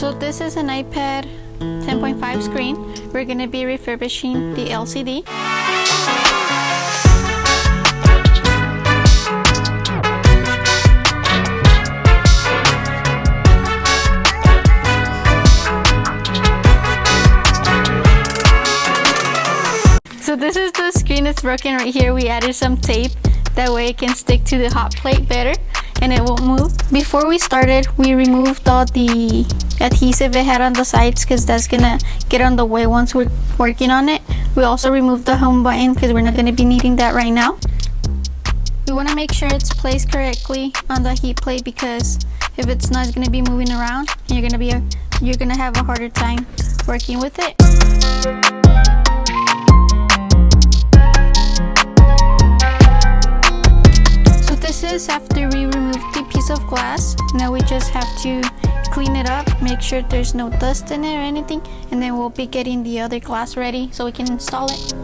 So this is an iPad 10.5 screen. We're going to be refurbishing the LCD. So this is the screen that's broken right here. We added some tape. That way it can stick to the hot plate better and it won't move. Before we started, we removed all the adhesive it had on the sides because that's gonna get on the way once we're working on it. We also removed the home button because we're not gonna be needing that right now. We wanna make sure it's placed correctly on the heat plate because if it's not, it's gonna be moving around and you're gonna have a harder time working with it. This is after we removed the piece of glass. Now we just have to clean it up, make sure there's no dust in it or anything, and then we'll be getting the other glass ready so we can install it.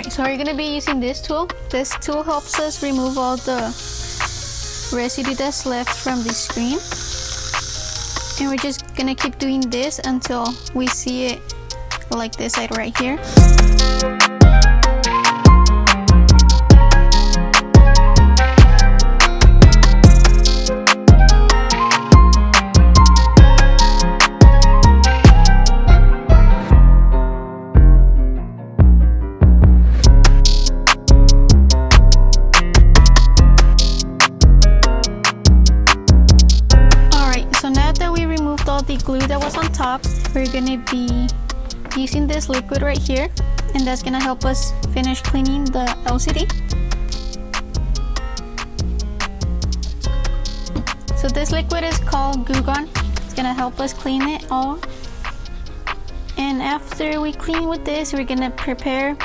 So we're going to be using this tool. This tool helps us remove all the residue that's left from the screen. And we're just going to keep doing this until we see it like this side right here. The glue that was on top, we're gonna be using this liquid right here, and that's gonna help us finish cleaning the LCD. So this liquid is called Goo Gone. It's gonna help us clean it all. And after we clean with this, we're gonna prepare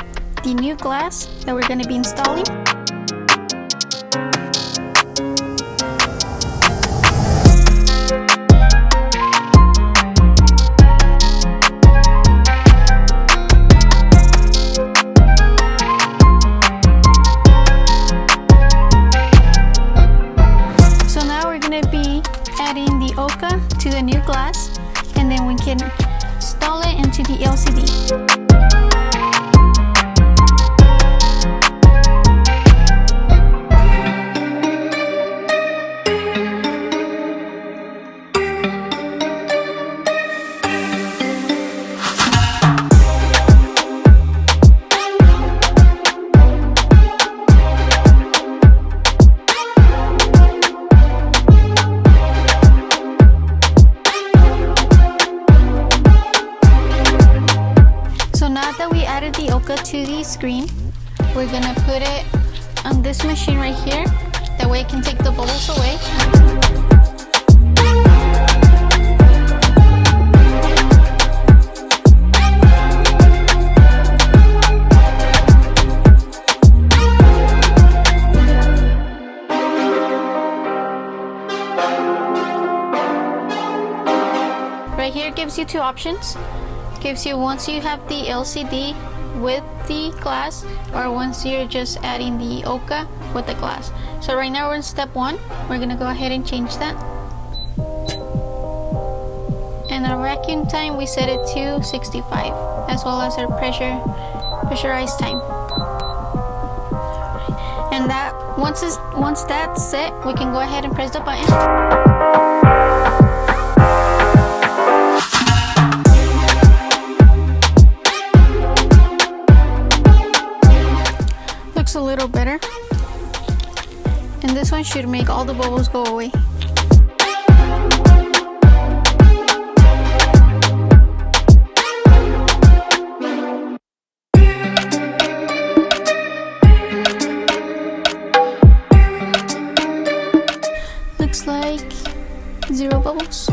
the new glass that we're gonna be installing. To the new glass, and then we can install it into the LCD. To the screen, we're gonna put it on this machine right here. That way it can take the bubbles away. Right here gives you two options. Gives you once you have the LCD with the glass, or once you're just adding the Oka with the glass. So right now we're in step 1. We're gonna go ahead and change that. And our vacuum time, we set it to 65, as well as our pressurized time. And that once that's set, we can go ahead and press the button. A little better, and this one should make all the bubbles go away. Looks like 0 bubbles.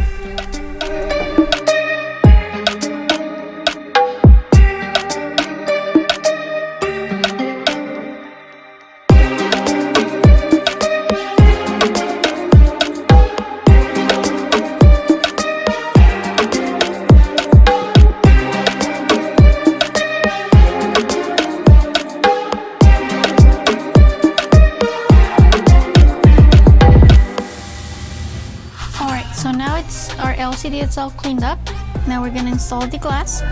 LCD itself cleaned up. Now we're gonna install the glass.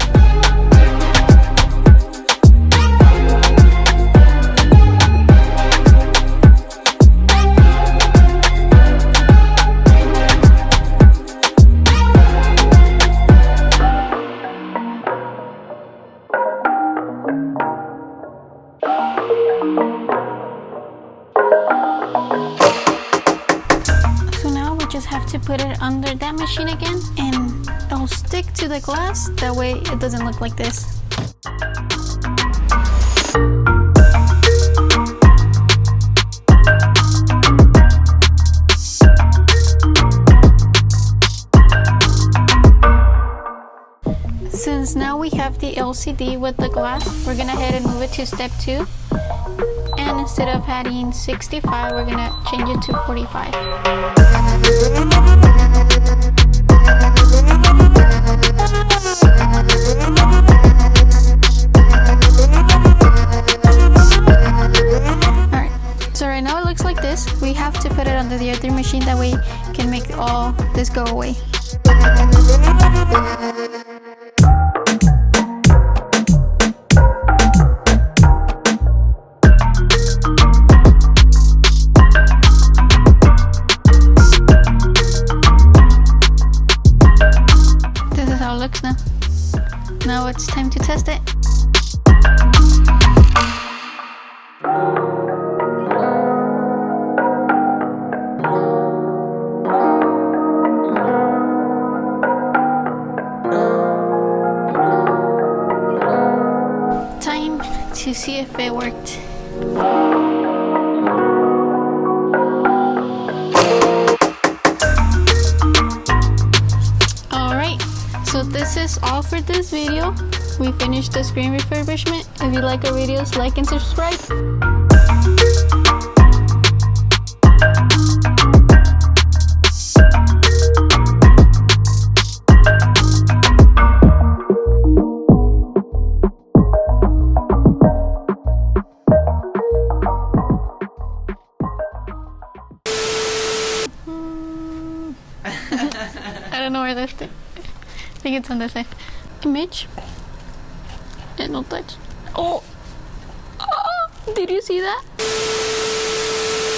Just have to put it under that machine again and it'll stick to the glass, that way it doesn't look like this. Since now we have the LCD with the glass, we're gonna head and move it to step 2, and instead of adding 65 we're gonna change it to 45. Alright, so right now it looks like this. We have to put it under the other machine, that way we can make all this go away. Now it's time to test it. Time to see if it worked. So this is all for this video. We finished the screen refurbishment. If you like our videos, like and subscribe. I don't know where this is. I think it's on this side. Image. And no touch. Oh! Did you see that?